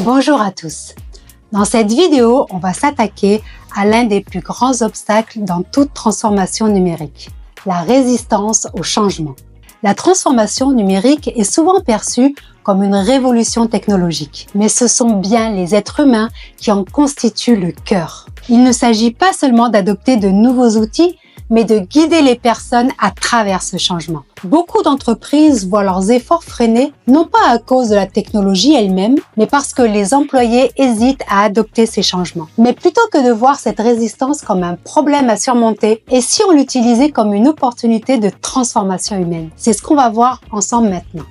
Bonjour à tous. Dans cette vidéo, on va s'attaquer à l'un des plus grands obstacles dans toute transformation numérique, la résistance au changement. La transformation numérique est souvent perçue comme une révolution technologique, mais ce sont bien les êtres humains qui en constituent le cœur. Il ne s'agit pas seulement d'adopter de nouveaux outils, mais de guider les personnes à travers ce changement. Beaucoup d'entreprises voient leurs efforts freinés, non pas à cause de la technologie elle-même, mais parce que les employés hésitent à adopter ces changements. Mais plutôt que de voir cette résistance comme un problème à surmonter, et si on l'utilisait comme une opportunité de transformation humaine? C'est ce qu'on va voir ensemble maintenant.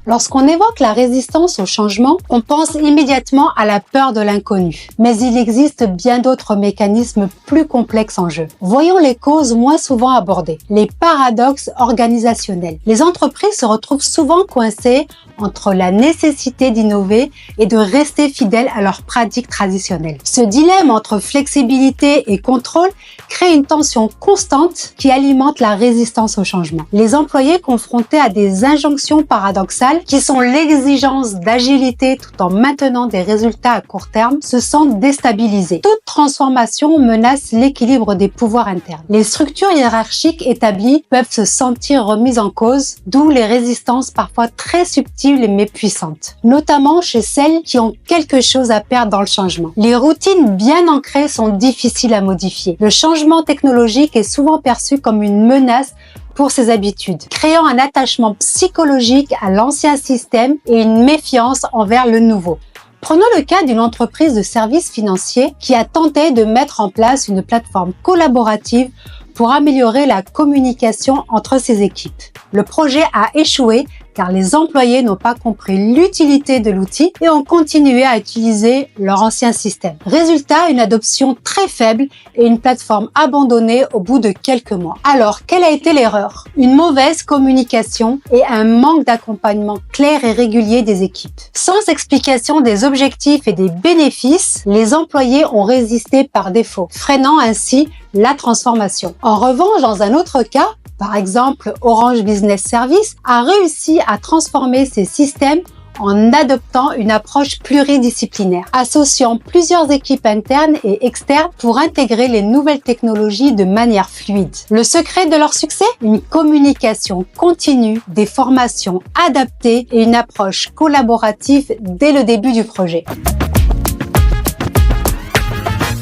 Lorsqu'on évoque la résistance au changement, on pense immédiatement à la peur de l'inconnu. Mais il existe bien d'autres mécanismes plus complexes en jeu. Voyons les causes moins souvent abordées. Les paradoxes organisationnels. Les entreprises se retrouvent souvent coincées entre la nécessité d'innover et de rester fidèles à leurs pratiques traditionnelles. Ce dilemme entre flexibilité et contrôle crée une tension constante qui alimente la résistance au changement. Les employés confrontés à des injonctions paradoxales qui sont l'exigence d'agilité tout en maintenant des résultats à court terme, se sentent déstabilisés. Toute transformation menace l'équilibre des pouvoirs internes. Les structures hiérarchiques établies peuvent se sentir remises en cause, d'où les résistances parfois très subtiles mais puissantes, notamment chez celles qui ont quelque chose à perdre dans le changement. Les routines bien ancrées sont difficiles à modifier. Le changement technologique est souvent perçu comme une menace pour ses habitudes, créant un attachement psychologique à l'ancien système et une méfiance envers le nouveau. Prenons le cas d'une entreprise de services financiers qui a tenté de mettre en place une plateforme collaborative pour améliorer la communication entre ses équipes. Le projet a échoué car les employés n'ont pas compris l'utilité de l'outil et ont continué à utiliser leur ancien système. Résultat, une adoption très faible et une plateforme abandonnée au bout de quelques mois. Alors, quelle a été l'erreur? Une mauvaise communication et un manque d'accompagnement clair et régulier des équipes. Sans explication des objectifs et des bénéfices, les employés ont résisté par défaut, freinant ainsi la transformation. En revanche, dans un autre cas, par exemple, Orange Business Service a réussi à transformer ses systèmes en adoptant une approche pluridisciplinaire, associant plusieurs équipes internes et externes pour intégrer les nouvelles technologies de manière fluide. Le secret de leur succès? Une communication continue, des formations adaptées et une approche collaborative dès le début du projet.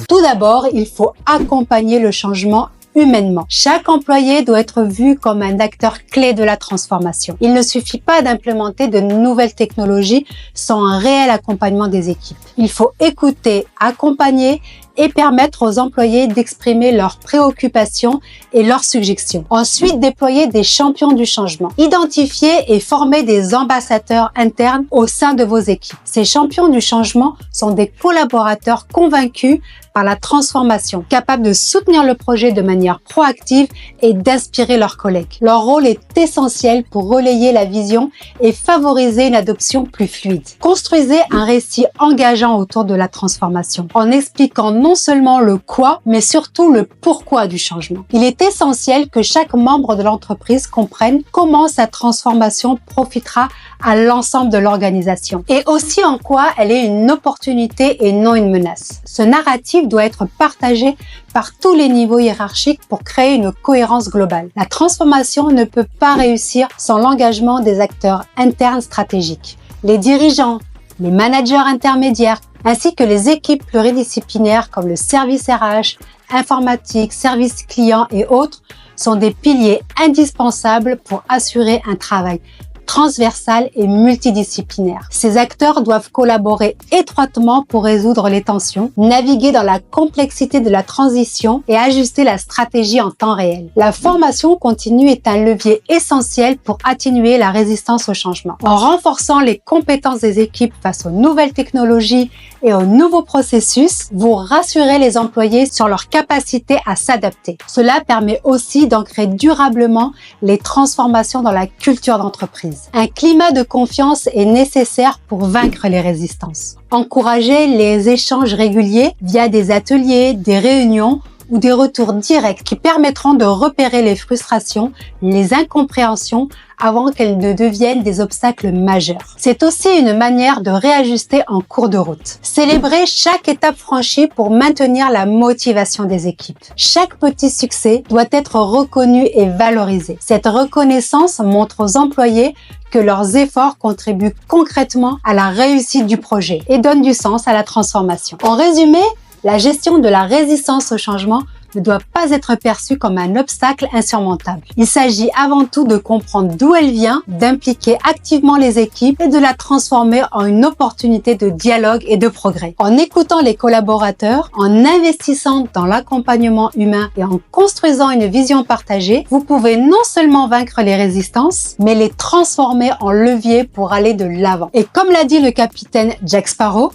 Tout d'abord, il faut accompagner le changement humainement. Chaque employé doit être vu comme un acteur clé de la transformation. Il ne suffit pas d'implémenter de nouvelles technologies sans un réel accompagnement des équipes. Il faut écouter, accompagner et permettre aux employés d'exprimer leurs préoccupations et leurs suggestions. Ensuite, déployer des champions du changement. Identifier et former des ambassadeurs internes au sein de vos équipes. Ces champions du changement sont des collaborateurs convaincus par la transformation, capables de soutenir le projet de manière proactive et d'inspirer leurs collègues. Leur rôle est essentiel pour relayer la vision et favoriser une adoption plus fluide. Construisez un récit engageant autour de la transformation, en expliquant non seulement le quoi, mais surtout le pourquoi du changement. Il est essentiel que chaque membre de l'entreprise comprenne comment sa transformation profitera à l'ensemble de l'organisation et aussi en quoi elle est une opportunité et non une menace. Ce narratif doit être partagé par tous les niveaux hiérarchiques pour créer une cohérence globale. La transformation ne peut pas réussir sans l'engagement des acteurs internes stratégiques. Les dirigeants, les managers intermédiaires, ainsi que les équipes pluridisciplinaires comme le service RH, informatique, service client et autres, sont des piliers indispensables pour assurer un travail transversal et multidisciplinaire. Ces acteurs doivent collaborer étroitement pour résoudre les tensions, naviguer dans la complexité de la transition et ajuster la stratégie en temps réel. La formation continue est un levier essentiel pour atténuer la résistance au changement. En renforçant les compétences des équipes face aux nouvelles technologies et aux nouveaux processus, vous rassurez les employés sur leur capacité à s'adapter. Cela permet aussi d'ancrer durablement les transformations dans la culture d'entreprise. Un climat de confiance est nécessaire pour vaincre les résistances. Encouragez les échanges réguliers via des ateliers, des réunions ou des retours directs qui permettront de repérer les frustrations, les incompréhensions avant qu'elles ne deviennent des obstacles majeurs. C'est aussi une manière de réajuster en cours de route. Célébrer chaque étape franchie pour maintenir la motivation des équipes. Chaque petit succès doit être reconnu et valorisé. Cette reconnaissance montre aux employés que leurs efforts contribuent concrètement à la réussite du projet et donnent du sens à la transformation. En résumé, la gestion de la résistance au changement ne doit pas être perçue comme un obstacle insurmontable. Il s'agit avant tout de comprendre d'où elle vient, d'impliquer activement les équipes et de la transformer en une opportunité de dialogue et de progrès. En écoutant les collaborateurs, en investissant dans l'accompagnement humain et en construisant une vision partagée, vous pouvez non seulement vaincre les résistances, mais les transformer en levier pour aller de l'avant. Et comme l'a dit le capitaine Jack Sparrow,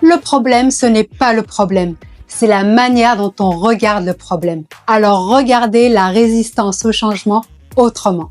le problème, ce n'est pas le problème. C'est la manière dont on regarde le problème. Alors regardez la résistance au changement autrement.